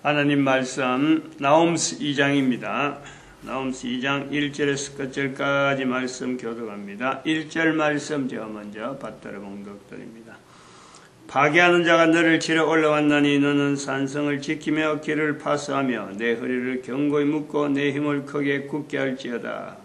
하나님 말씀 나홈스 2장입니다. 나홈스 2장 1절에서 끝절까지 말씀 교독합니다. 1절 말씀 제가 먼저 받들어 봉독드립니다. 파괴하는 자가 너를 치러 올라왔나니 너는 산성을 지키며 길을 파수하며 내 허리를 견고히 묶고 내 힘을 크게 굳게 할지어다.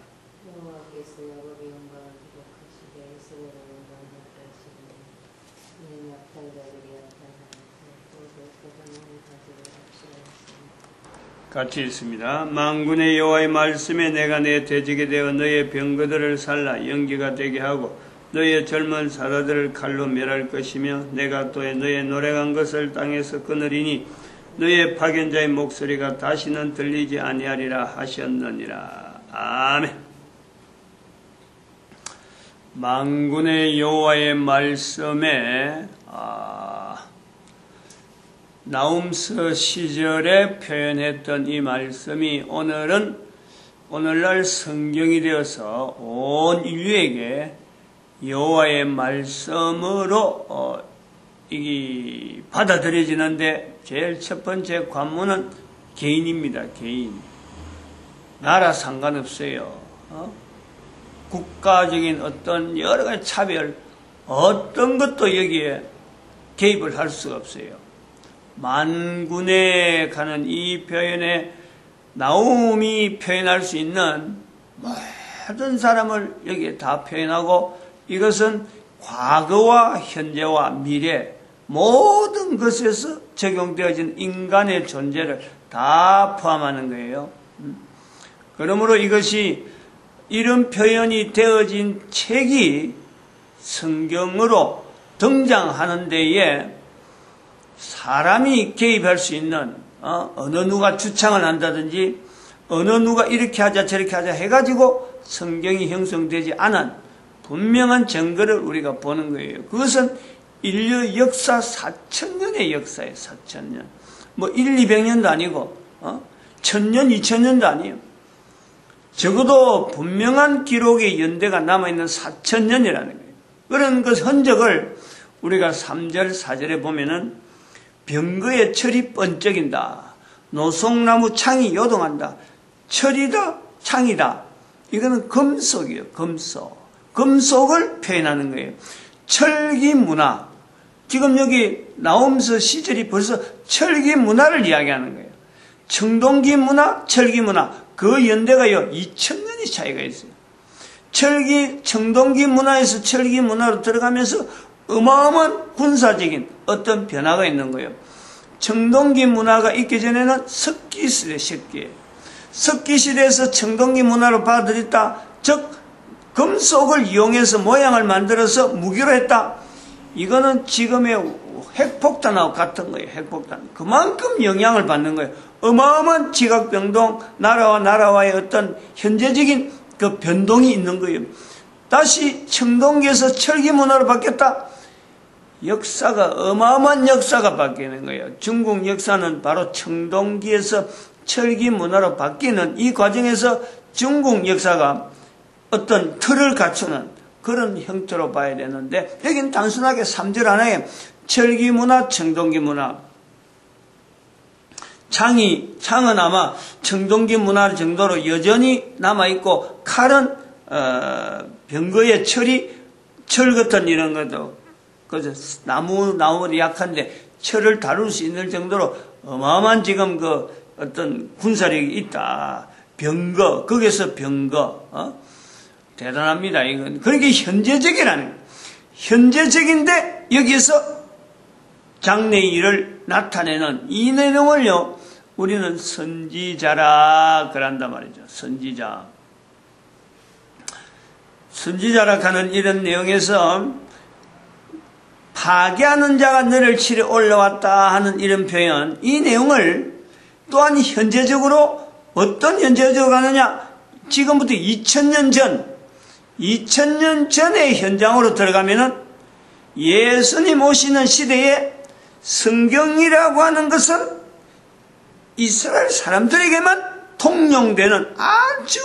같이 있습니다. 만군의 여호와의 말씀에 내가 내 대적이 되어 너의 병거들을 살라 연기가 되게 하고 너의 젊은 사라들을 칼로 멸할 것이며 내가 또 너의 노래한 것을 땅에서 끊으리니 너의 파견자의 목소리가 다시는 들리지 아니하리라 하셨느니라. 아멘. 만군의 여호와의 말씀에 나홈스 시절에 표현했던 이 말씀이 오늘날 성경이 되어서 온 인류에게 여호와의 말씀으로 받아들여지는데 제일 첫 번째 관문은 개인입니다. 개인. 나라 상관없어요. 국가적인 어떤 여러 가지 차별, 어떤 것도 여기에 개입을 할 수가 없어요. 만군에 가는 이 표현에 나홈이 표현할 수 있는 모든 사람을 여기에 다 표현하고 이것은 과거와 현재와 미래 모든 것에서 적용되어진 인간의 존재를 다 포함하는 거예요. 그러므로 이것이 이런 표현이 되어진 책이 성경으로 등장하는 데에 사람이 개입할 수 있는 어느 누가 주창을 한다든지 어느 누가 이렇게 하자 저렇게 하자 해가지고 성경이 형성되지 않은 분명한 증거를 우리가 보는 거예요. 그것은 인류 역사 4,000년의 역사예요. 4,000년. 뭐 200년도 아니고 1,000년, 2,000년도 아니에요. 적어도 분명한 기록의 연대가 남아있는 4,000년이라는 거예요. 그런 그 흔적을 우리가 3절, 4절에 보면은 병거의 철이 번쩍인다. 노송나무 창이 요동한다. 철이다, 창이다. 이거는 금속이에요. 금속. 금속을 표현하는 거예요. 철기 문화. 지금 여기 나홈스 시절이 벌써 철기 문화를 이야기하는 거예요. 청동기 문화, 철기 문화. 그 연대가요, 2000년이 차이가 있어요. 청동기 문화에서 철기 문화로 들어가면서 어마어마한 군사적인 어떤 변화가 있는 거예요. 청동기 문화가 있기 전에는 석기시대, 석기시대에서 청동기 문화로 받아들였다. 즉 금속을 이용해서 모양을 만들어서 무기로 했다. 이거는 지금의 핵폭탄하고 같은 거예요. 핵폭탄. 그만큼 영향을 받는 거예요. 어마어마한 지각변동, 나라와 나라와의 어떤 현재적인 그 변동이 있는 거예요. 다시 청동기에서 철기 문화로 바뀌었다. 역사가 어마어마한 역사가 바뀌는 거예요. 중국 역사는 바로 청동기에서 철기 문화로 바뀌는 이 과정에서 중국 역사가 어떤 틀을 갖추는 그런 형태로 봐야 되는데 여기는 단순하게 3절 하나에 철기 문화, 청동기 문화. 창은 아마 청동기 문화 정도로 여전히 남아있고 칼은 병거의 철 같은 이런 것도 나무는 약한데 철을 다룰 수 있는 정도로 어마어마한 지금 그 어떤 군사력이 있다. 병거, 거기서 병거, 대단합니다. 이건. 그러니까 현재적이라는 거예요. 현재적인데 여기서 장래의 일을 나타내는 이 내용을요, 우리는 선지자라 그런단 말이죠. 선지자라 하는 이런 내용에서 파괴하는 자가 너를 치러 올라왔다 하는 이런 표현, 이 내용을 또한 현재적으로 어떤 현재적으로 하느냐? 지금부터 2000년 전의 현장으로 들어가면은 예수님 오시는 시대에 성경이라고 하는 것은 이스라엘 사람들에게만 통용되는 아주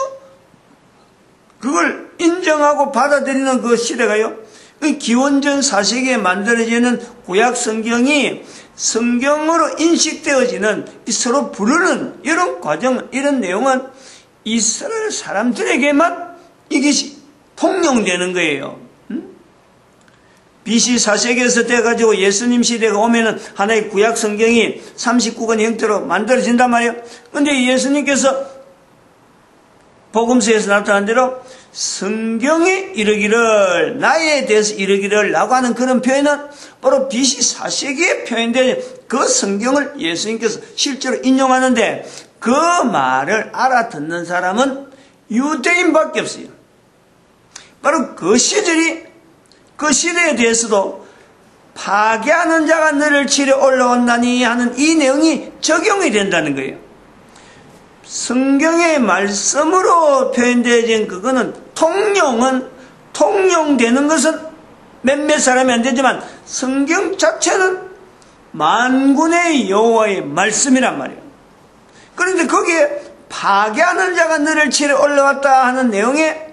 그걸 인정하고 받아들이는 그 시대가요. 기원전 4세기에 만들어지는 구약 성경이 성경으로 인식되어지는 서로 부르는 이런 과정, 이런 내용은 이스라엘 사람들에게만 이것이 통용되는 거예요. BC 4세기에서 돼가지고 예수님 시대가 오면은 하나의 구약 성경이 39권 형태로 만들어진단 말이에요. 근데 예수님께서 복음서에서 나타난 대로 성경에 이르기를, 나에 대해서 이르기를 라고 하는 그런 표현은 바로 BC 4세기에 표현된 그 성경을 예수님께서 실제로 인용하는데, 그 말을 알아듣는 사람은 유대인밖에 없어요. 바로 그 시절이, 그 시대에 대해서도 파괴하는 자가 너를 치러 올라온다니 하는 이 내용이 적용이 된다는 거예요. 성경의 말씀으로 표현되어진 그거는 통용되는 것은 몇몇 사람이 안 되지만 성경 자체는 만군의 여호와의 말씀이란 말이에요. 그런데 거기에 파괴하는 자가 너를 치러 올라왔다 하는 내용에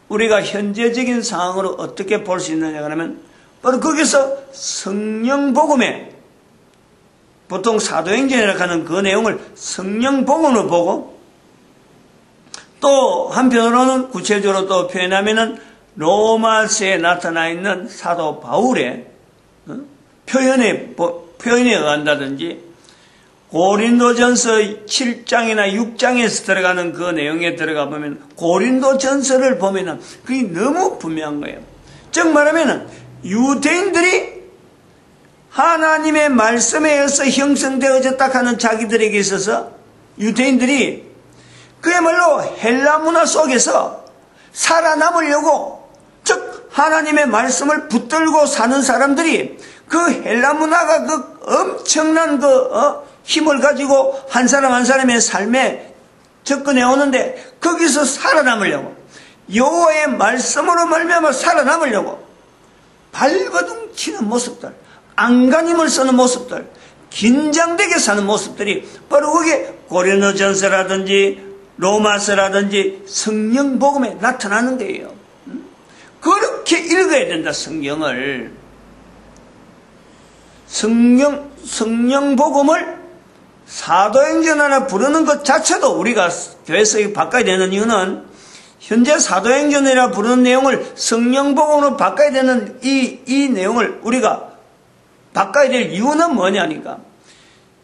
우리가 현재적인 상황으로 어떻게 볼 수 있느냐 하면, 바로 거기서 성령복음에, 보통 사도행전이라고 하는 그 내용을 성령복음으로 보고, 또 한편으로는 구체적으로 또 표현하면은 로마서에 나타나 있는 사도 바울의 표현에 의한다든지, 고린도전서 7장이나 6장에서 들어가는 그 내용에 들어가 보면 고린도전서를 보면은 그게 너무 분명한 거예요. 즉 말하면은 유대인들이 하나님의 말씀에 의해서 형성되어졌다 하는 자기들에게 있어서 유대인들이 그야말로 헬라 문화 속에서 살아남으려고, 즉 하나님의 말씀을 붙들고 사는 사람들이 그 헬라 문화가 그 엄청난 힘을 가지고 한 사람 한 사람의 삶에 접근해 오는데, 거기서 살아남으려고, 여호와의 말씀으로 말미암아 살아남으려고 발버둥 치는 모습들, 안간힘을 쓰는 모습들, 긴장되게 사는 모습들이 바로 그게 고린도전서라든지 로마서라든지 성령복음에 나타나는 거예요. 그렇게 읽어야 된다, 성경을. 성령복음을 사도행전 하나 부르는 것 자체도 우리가 교회에서 바꿔야 되는 이유는, 현재 사도행전이라 부르는 내용을 성령복음으로 바꿔야 되는 이 내용을 우리가 바꿔야 될 이유는 뭐냐니까,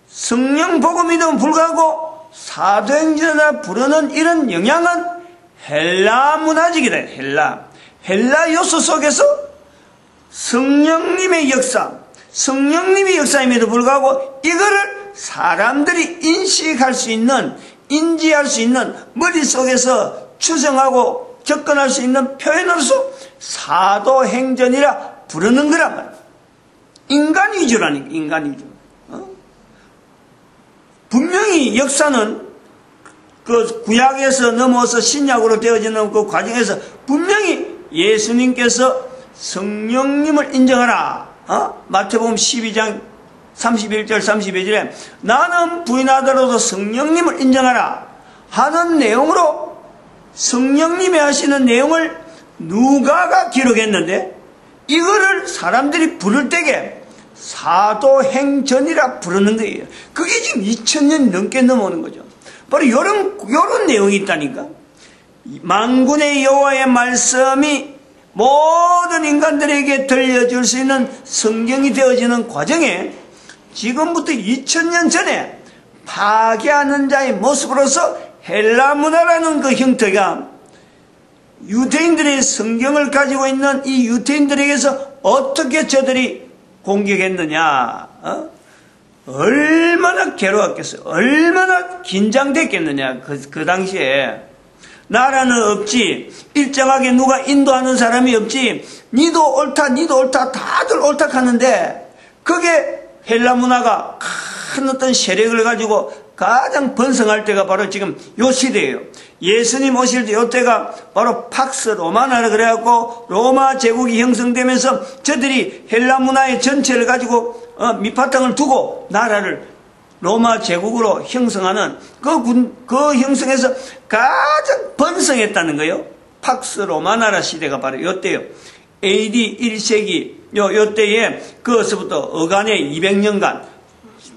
성령복음에도 불구하고 사도행전이라 부르는 이런 영향은 헬라 문화적이다. 헬라 요소 속에서 성령님의 성령님의 역사임에도 불구하고 이거를 사람들이 인식할 수 있는, 인지할 수 있는, 머릿속에서 추정하고 접근할 수 있는 표현으로서 사도행전이라 부르는 거란 말이야. 인간 위주라니까, 인간 위주. 분명히 역사는 그 구약에서 넘어서 신약으로 되어지는 그 과정에서 분명히 예수님께서 성령님을 인정하라. 마태복음 12장 31절 32절에 나는 부인하더라도 성령님을 인정하라 하는 내용으로 성령님이 하시는 내용을 누가가 기록했는데, 이거를 사람들이 부를 때에 사도행전이라 부르는 거예요. 그게 지금 2000년 넘게 넘어오는 거죠. 바로 요런 내용이 있다니까. 만군의 여호와의 말씀이 모든 인간들에게 들려줄 수 있는 성경이 되어지는 과정에 지금부터 2000년 전에 파괴하는 자의 모습으로서 헬라 문화라는 그 형태가 유대인들의 성경을 가지고 있는 이 유대인들에게서 어떻게 저들이 공격했느냐, 얼마나 괴로웠겠어요. 얼마나 긴장됐겠느냐. 그 당시에 나라는 없지, 일정하게 누가 인도하는 사람이 없지, 니도 옳다 다들 옳다 하는데, 그게 헬라 문화가 큰 어떤 세력을 가지고 가장 번성할 때가 바로 지금 요 시대예요. 예수님 오실 때 요 때가 바로 팍스 로마나라 그래갖고 로마 제국이 형성되면서 저들이 헬라 문화의 전체를 가지고 밑바탕을 두고 나라를 로마 제국으로 형성하는 그 형성에서 가장 번성했다는 거예요. 팍스 로마나라 시대가 바로 요때요. AD 1세기 요때에 그것부터 어간의 200년간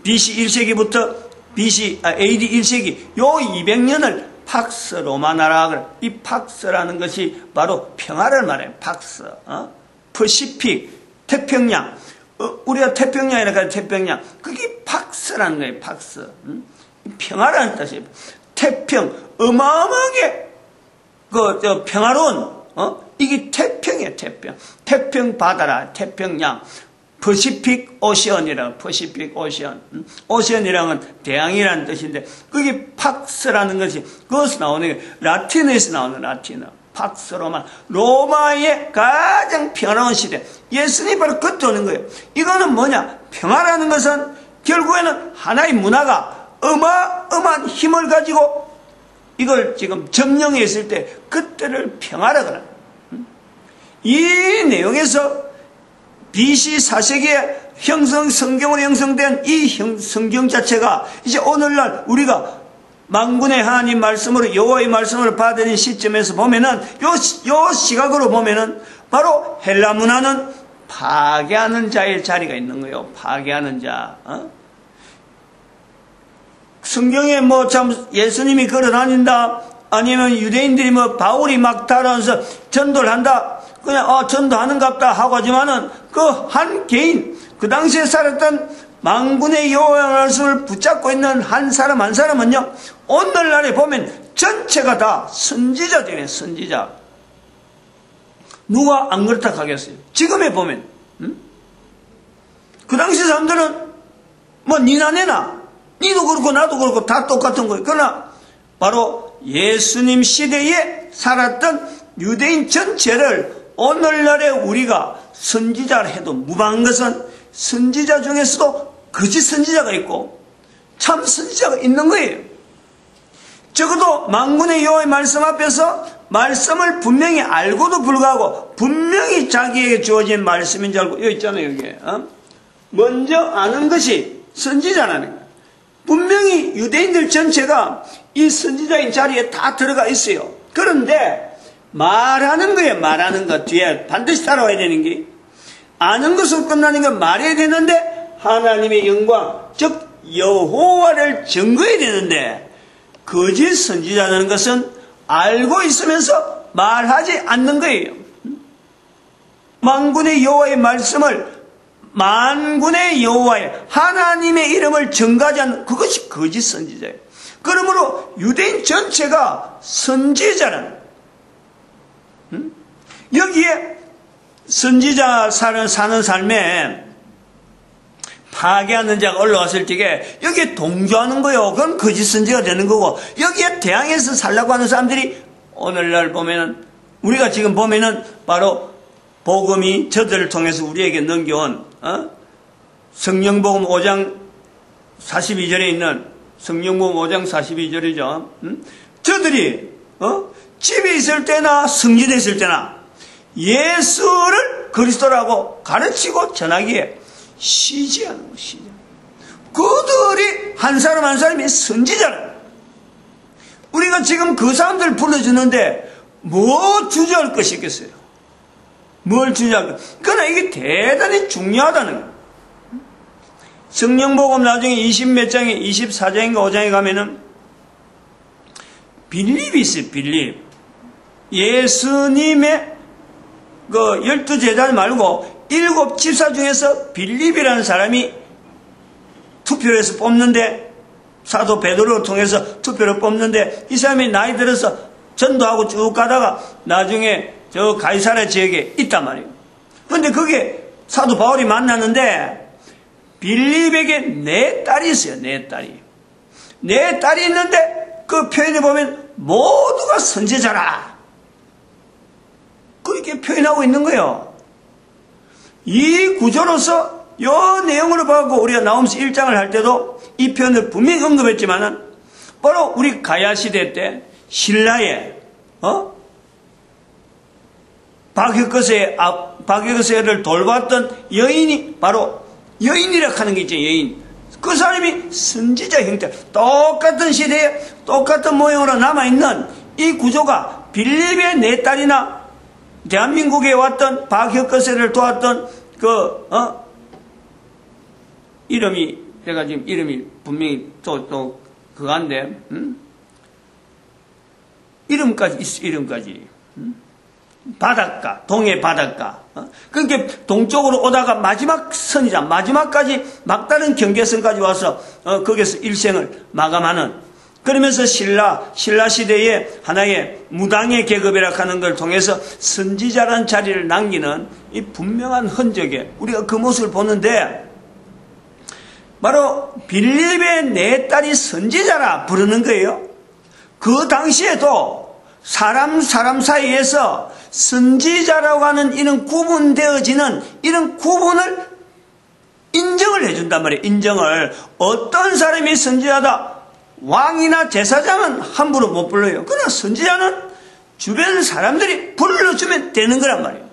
BC 1세기부터 AD 1세기 요 200년을 팍스 로마나라 그래. 이 팍스라는 것이 바로 평화를 말해요. 팍스, 퍼시픽, 태평양. 우리가 태평양이라고 하는 태평양. 그게 팍스라는 거예요. 팍스. 평화라는 뜻이에요. 태평, 어마어마하게 평화로운 이게 태평이에요. 태평. 태평 바다라, 태평양. 퍼시픽 오션이라고, 퍼시픽 오션. 오션이라는 건 대양이라는 뜻인데, 그게 팍스라는 것이, 그것에서 나오는 게, 라틴어에서 나오는 라틴어. 팍스 로마. 로마의 가장 평화로운 시대. 예수님이 바로 그때 오는 거예요. 이거는 뭐냐? 평화라는 것은 결국에는 하나의 문화가 어마어마한 힘을 가지고 이걸 지금 점령했을 때, 그때를 평화라고 하는 거예요. 이 내용에서 BC 4세기에 성경으로 형성된 이 성경 자체가 이제 오늘날 우리가 만군의 하나님 말씀으로 여호와의 말씀을 받은 시점에서 보면은 요 시각으로 보면은 바로 헬라 문화는 파괴하는 자의 자리가 있는 거예요. 파괴하는 자. 성경에 뭐 참 예수님이 걸어 다닌다 아니면 유대인들이 뭐 바울이 막 다뤄서 전도를 한다. 그냥 전도하는갑다 하고 하지만은 그 한 개인 그 당시에 살았던 만군의 여호와의 말씀을 붙잡고 있는 한 사람은요 오늘날에 보면 전체가 다 선지자들이에요. 선지자. 누가 안 그렇다 하겠어요? 지금에 보면 그 당시 사람들은 뭐 니나 내나 니도 그렇고 나도 그렇고 다 똑같은 거예요. 그러나 바로 예수님 시대에 살았던 유대인 전체를 오늘날에 우리가 선지자를 해도 무방한 것은 선지자 중에서도 거짓 선지자가 있고 참 선지자가 있는 거예요. 적어도 만군의 여호와의 말씀 앞에서 말씀을 분명히 알고도 불구하고 분명히 자기에게 주어진 말씀인 줄 알고 여기 있잖아요. 여기에 먼저 아는 것이 선지자라는 거예요. 분명히 유대인들 전체가 이 선지자인 자리에 다 들어가 있어요. 그런데 말하는 거예요. 말하는 것 뒤에 반드시 따라와야 되는 게 아는 것으로 끝나는 건 말해야 되는데 하나님의 영광 즉 여호와를 증거해야 되는데 거짓 선지자라는 것은 알고 있으면서 말하지 않는 거예요. 만군의 여호와의 말씀을 만군의 여호와의 하나님의 이름을 증거하지 않는 그것이 거짓 선지자예요. 그러므로 유대인 전체가 선지자라는 여기에 선지자 사는 삶에 파괴하는 자가 올라왔을 적에 여기에 동조하는 거예요. 그건 거짓 선지가 되는 거고 여기에 대항해서 살라고 하는 사람들이 오늘날 보면은 우리가 지금 보면은 바로 복음이 저들을 통해서 우리에게 넘겨온 성령복음 5장 42절에 있는 성령복음 5장 42절이죠. 저들이 집에 있을 때나 성지에 있을 때나 예수를 그리스도라고 가르치고 전하기에 쉬지 않는 것, 쉬지 않는 그들이 한 사람 한 사람이 선지자라. 우리가 지금 그 사람들 불러주는데 뭐 주저할 것이 있겠어요? 뭘 주저할 것? 그러나 이게 대단히 중요하다는 거예요. 성령복음 나중에 20몇 장에 24장인가 5장에 가면은 빌립이 있어요. 빌립. 예수님의 그 12제자 말고 7 집사 중에서 빌립이라는 사람이 투표를 해서 뽑는데 사도 베드로를 통해서 투표를 뽑는데 이 사람이 나이 들어서 전도하고 쭉 가다가 나중에 저 가이사랴 지역에 있단 말이에요. 그런데 그게 사도 바울이 만났는데 빌립에게 4딸이 있어요. 4딸이. 4딸이 있는데 그 표현에 보면 모두가 선지자라. 그렇게 표현하고 있는 거예요. 이 구조로서 이 내용으로 봐서 우리가 나오면서 1장을 할 때도 이 표현을 분명히 언급했지만은 바로 우리 가야 시대 때 신라의 박혁거세를 돌봤던 여인이 바로 여인이라고 하는 게 있죠. 여인. 그 사람이 선지자 형태 똑같은 시대에 똑같은 모형으로 남아있는 이 구조가 빌립의 4딸이나 대한민국에 왔던 박혁거세를 도왔던 이름이 내가 지금 이름이 분명히 또 그건데, 이름까지 있어, 이름까지. 바닷가, 동해 바닷가. 그렇게 동쪽으로 오다가 마지막 선이자, 마지막까지 막다른 경계선까지 와서, 거기서 일생을 마감하는, 그러면서 신라 시대에 하나의 무당의 계급이라 하는 걸 통해서 선지자란 자리를 남기는 이 분명한 흔적에 우리가 그 모습을 보는데, 바로 빌립의 내 딸이 선지자라 부르는 거예요. 그 당시에도 사람 사이에서 선지자라고 하는 이런 구분되어지는 이런 구분을 인정을 해준단 말이에요. 인정을. 어떤 사람이 선지자다, 왕이나 제사장은 함부로 못 불러요. 그러나 선지자는 주변 사람들이 불러주면 되는 거란 말이에요.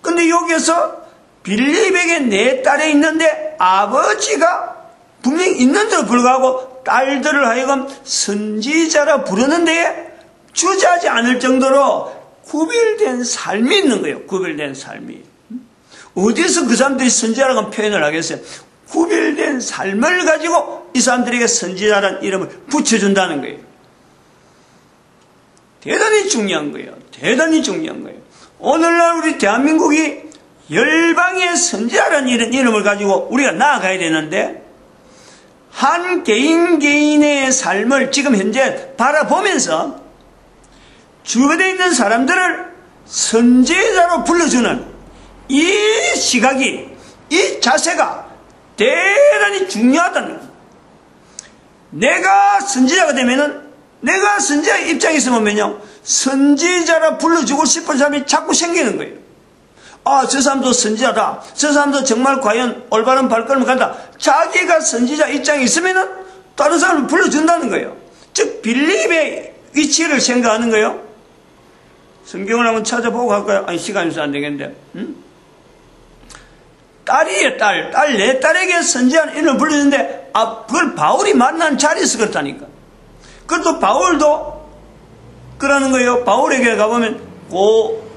근데 여기서 빌립에게 내 딸이 있는데 아버지가 분명히 있는데도 불구하고 딸들을 하여금 선지자라 부르는 데에 주저하지 않을 정도로 구별된 삶이 있는 거예요. 구별된 삶이. 어디서 그 사람들이 선지자라고 표현을 하겠어요? 구별된 삶을 가지고 이 사람들에게 선지자라는 이름을 붙여준다는 거예요. 대단히 중요한 거예요. 대단히 중요한 거예요. 오늘날 우리 대한민국이 열방의 선지자라는 이름을 가지고 우리가 나아가야 되는데, 한 개인의 삶을 지금 현재 바라보면서 주변에 있는 사람들을 선지자로 불러주는 이 시각이, 이 자세가 대단히 중요하다는 거예요. 내가 선지자가 되면은, 내가 선지자의 입장에 있으면요, 선지자라 불러주고 싶은 사람이 자꾸 생기는 거예요. 아, 저 사람도 선지자다. 저 사람도 정말 과연 올바른 발걸음을 간다. 자기가 선지자 입장에 있으면은 다른 사람을 불러준다는 거예요. 즉, 빌립의 위치를 생각하는 거예요. 성경을 한번 찾아보고 갈까요? 아니, 시간이 없어서 안 되겠는데. 딸이에요, 딸. 내 딸에게 선지자는 이름을 불러주는데, 그걸 바울이 만난 자리에서 그렇다니까. 그것도 바울도 그러는 거예요. 바울에게 가보면,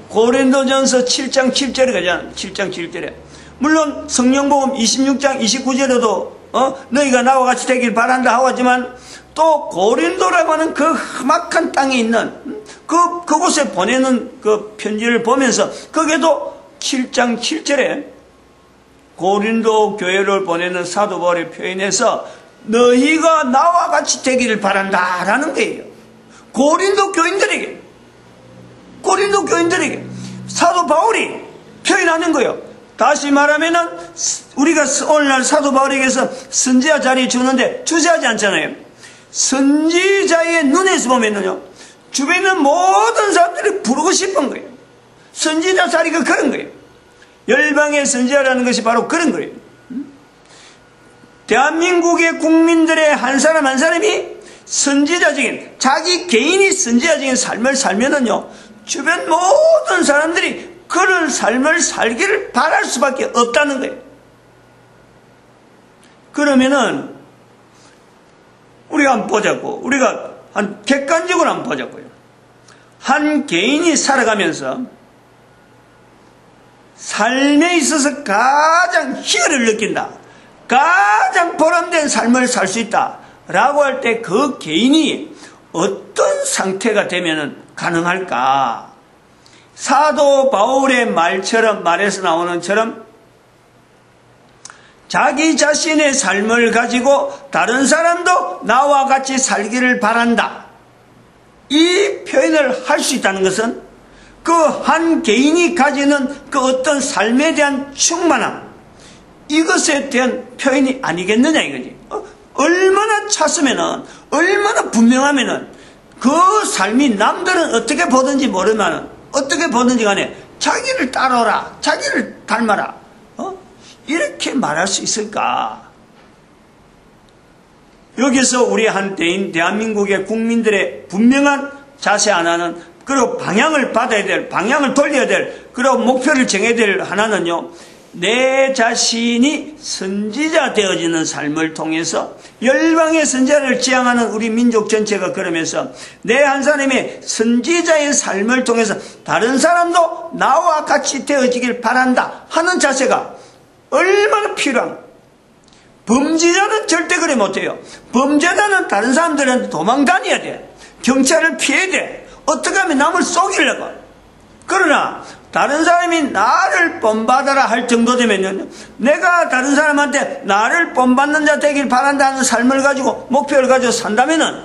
고린도전서 7장 7절에 가잖아. 7장 7절에. 물론 성령복음 26장 29절에도 너희가 나와 같이 되길 바란다 하고 하지만, 또 고린도라고 하는 그 험악한 땅에 있는 그곳에 보내는 그 편지를 보면서 거기에도 7장 7절에 고린도 교회를 보내는 사도 바울의 표현에서 너희가 나와 같이 되기를 바란다 라는 거예요. 고린도 교인들에게 사도 바울이 표현하는 거예요. 다시 말하면은 우리가 오늘날 사도 바울에게서 선지자 자리 주는데 주저하지 않잖아요. 선지자의 눈에서 보면은요, 주변에 있는 모든 사람들이 부르고 싶은 거예요. 선지자 자리가 그런 거예요. 열방의 선지자라는 것이 바로 그런 거예요. 대한민국의 국민들의 한 사람 한 사람이 선지자적인, 자기 개인이 선지자적인 삶을 살면은요, 주변 모든 사람들이 그런 삶을 살기를 바랄 수밖에 없다는 거예요. 그러면은 우리가 한번 보자고, 우리가 한 객관적으로 한번 보자고요. 한 개인이 살아가면서 삶에 있어서 가장 희열을 느낀다, 가장 보람된 삶을 살 수 있다 라고 할 때 그 개인이 어떤 상태가 되면 가능할까? 사도 바울의 말에서 나오는 처럼 자기 자신의 삶을 가지고 다른 사람도 나와 같이 살기를 바란다, 이 표현을 할 수 있다는 것은 그 한 개인이 가지는 그 어떤 삶에 대한 충만함, 이것에 대한 표현이 아니겠느냐 이거지. 얼마나 찼으면은, 얼마나 분명하면은 그 삶이 남들은 어떻게 보든지 모르면은, 어떻게 보든지 간에 자기를 따라오라, 자기를 닮아라, 이렇게 말할 수 있을까? 여기서 우리 한때인 대한민국의 국민들의 분명한 자세 하나는, 그리고 방향을 받아야 될, 방향을 돌려야 될, 그리고 목표를 정해야 될 하나는요, 내 자신이 선지자 되어지는 삶을 통해서 열방의 선지자를 지향하는 우리 민족 전체가 그러면서 내 한 사람의 선지자의 삶을 통해서 다른 사람도 나와 같이 되어지길 바란다 하는 자세가 얼마나 필요한, 범죄자는 절대 그래 못해요. 범죄자는 다른 사람들한테 도망 다녀야 돼. 경찰을 피해야 돼. 어떻게 하면 남을 속이려고. 그러나 다른 사람이 나를 본받아라 할 정도 되면요, 내가 다른 사람한테 나를 본받는 자 되길 바란다는 삶을 가지고 목표를 가지고 산다면은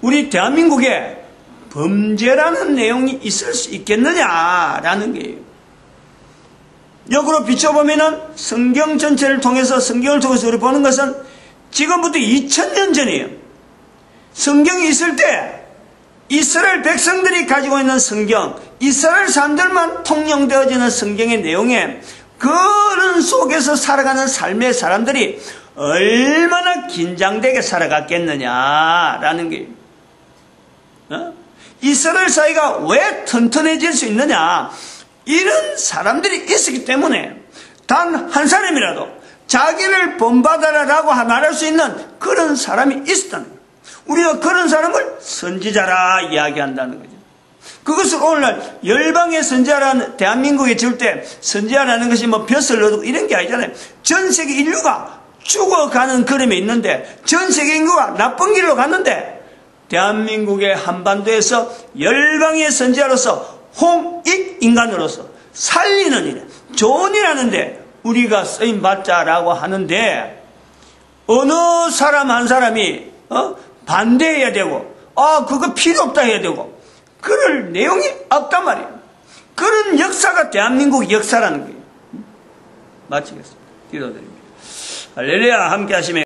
우리 대한민국에 범죄라는 내용이 있을 수 있겠느냐라는 거예요. 역으로 비춰보면은 성경 전체를 통해서, 성경을 통해서 우리 보는 것은 지금부터 2000년 전이에요. 성경이 있을 때 이스라엘 백성들이 가지고 있는 성경, 이스라엘 사람들만 통용되어지는 성경의 내용에 그런 속에서 살아가는 삶의 사람들이 얼마나 긴장되게 살아갔겠느냐라는 거예요. 이스라엘 사회가 왜 튼튼해질 수 있느냐? 이런 사람들이 있었기 때문에 단 한 사람이라도 자기를 본받아라라고 말할 수 있는 그런 사람이 있었다는 거예요. 우리가 그런 사람을 선지자라 이야기한다는 거죠. 그것을 오늘날 열방의 선지자라는, 대한민국에 지을 때 선지자라는 것이 뭐 벼슬 얻고 이런 게 아니잖아요. 전 세계 인류가 죽어가는 그림에 있는데, 전 세계 인구가 나쁜 길로 갔는데, 대한민국의 한반도에서 열방의 선지자로서 홍익 인간으로서 살리는 일, 좋은 일 하는데 우리가 쓰임 받자라고 하는데, 어느 사람 한 사람이 반대해야 되고, 그거 필요 없다 해야 되고, 그럴 내용이 없단 말이에요. 그런 역사가 대한민국 역사라는 거예요. 마치겠습니다. 기도드립니다. 할렐루야. 함께 하시면